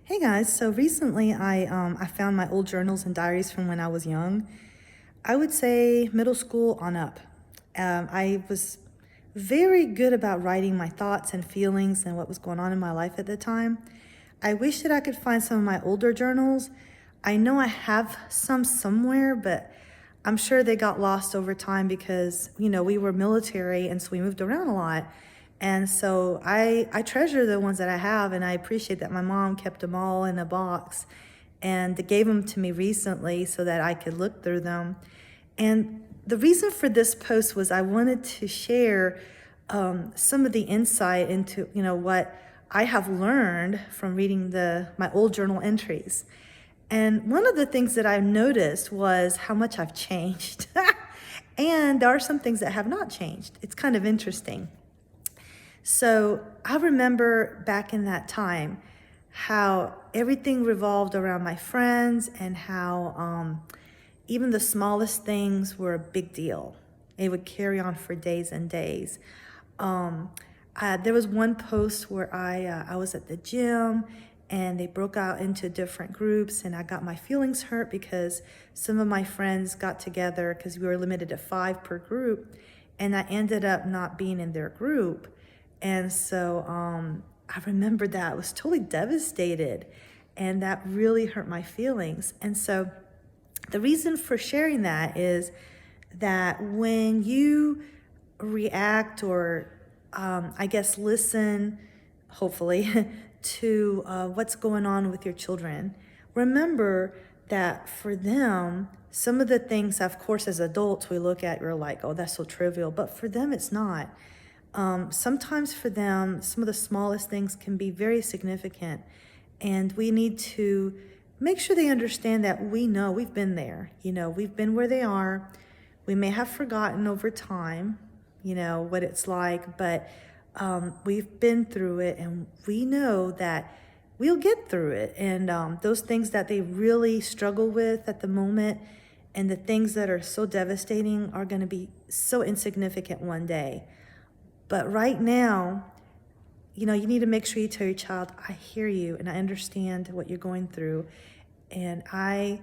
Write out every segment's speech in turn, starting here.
Hey guys, so recently I found my old journals and diaries from when I was young. I would say middle school on up. I was very good about writing my thoughts and feelings and what was going on in my life at the time. I wish that I could find some of my older journals. I know I have some somewhere, but I'm sure they got lost over time because, we were military and so we moved around a lot. And so I treasure the ones that I have, and I appreciate that my mom kept them all in a box and gave them to me recently so that I could look through them. And the reason for this post was I wanted to share some of the insight into, what I have learned from reading my old journal entries. And one of the things that I noticed was how much I've changed. And there are some things that have not changed. It's kind of interesting. So I remember back in that time how everything revolved around my friends and how even the smallest things were a big deal. It would carry on for days and days. There was one post where I was at the gym and they broke out into different groups, and I got my feelings hurt because some of my friends got together because we were limited to 5 per group, and I ended up not being in their group. And so I remember that. I was totally devastated, and that really hurt my feelings. And so the reason for sharing that is that when you react or I guess listen, hopefully, to what's going on with your children, remember that for them, some of the things, of course, as adults, we look at, you're like, oh, that's so trivial. But for them, it's not. Sometimes for them, some of the smallest things can be very significant. And we need to make sure they understand that we know we've been there. We've been where they are. We may have forgotten over time, what it's like, but we've been through it, and we know that we'll get through it. And those things that they really struggle with at the moment and the things that are so devastating are going to be so insignificant one day. But right now, you need to make sure you tell your child, I hear you and I understand what you're going through. And I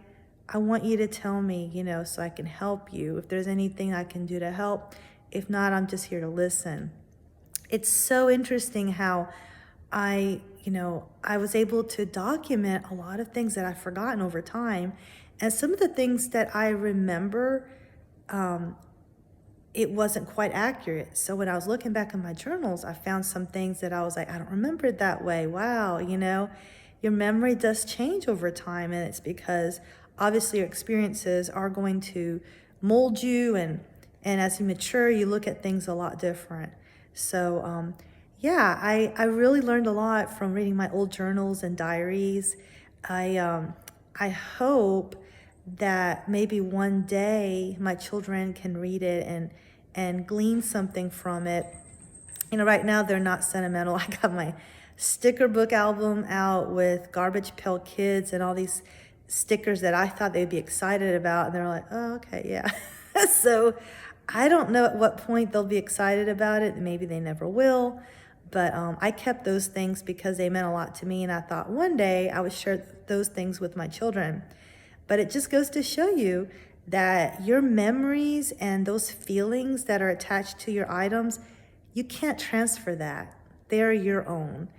want you to tell me, so I can help you. If there's anything I can do to help, if not, I'm just here to listen. It's so interesting how I was able to document a lot of things that I've forgotten over time. And some of the things that I remember, it wasn't quite accurate. So when I was looking back in my journals, I found some things that I was like, I don't remember it that way. Wow, your memory does change over time, and it's because obviously your experiences are going to mold you, and as you mature, you look at things a lot different. So yeah, I really learned a lot from reading my old journals and diaries. I hope that maybe one day my children can read it and glean something from it. Right now they're not sentimental. I got my sticker book album out with Garbage Pail Kids and all these stickers that I thought they'd be excited about, and they're like, oh, okay, yeah. So I don't know at what point they'll be excited about it. Maybe they never will. But I kept those things because they meant a lot to me, and I thought one day I would share those things with my children. But it just goes to show you that your memories and those feelings that are attached to your items, you can't transfer that. They're your own.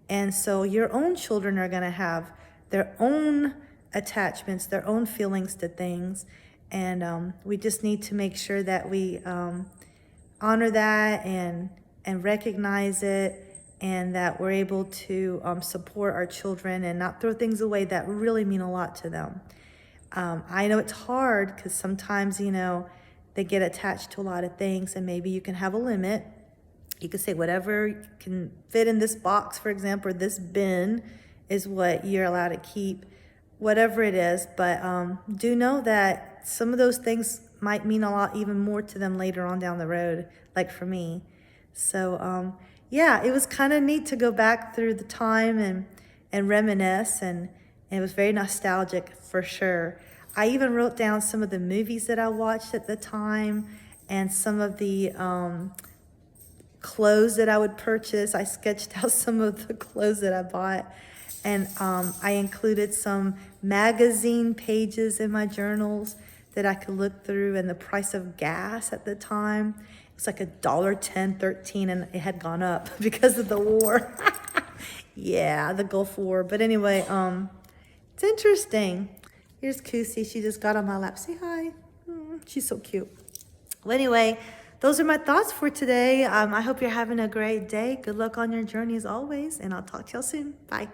And so your own children are going to have their own attachments, their own feelings to things. And we just need to make sure that we honor that and recognize it, and that we're able to support our children and not throw things away that really mean a lot to them. I know it's hard because sometimes, they get attached to a lot of things, and maybe you can have a limit. You can say whatever can fit in this box, for example, or this bin is what you're allowed to keep, whatever it is. But do know that some of those things might mean a lot even more to them later on down the road, like for me. So yeah, it was kind of neat to go back through the time and reminisce, and it was very nostalgic for sure. I even wrote down some of the movies that I watched at the time and some of the clothes that I would purchase. I sketched out some of the clothes that I bought. And I included some magazine pages in my journals that I could look through, and the price of gas at the time, it was like $1.10, 13, and it had gone up because of the war. Yeah, the Gulf War. But anyway, it's interesting. Here's Kusi. She just got on my lap. Say hi. She's so cute. Well, anyway, those are my thoughts for today. I hope you're having a great day. Good luck on your journey as always, and I'll talk to y'all soon. Bye.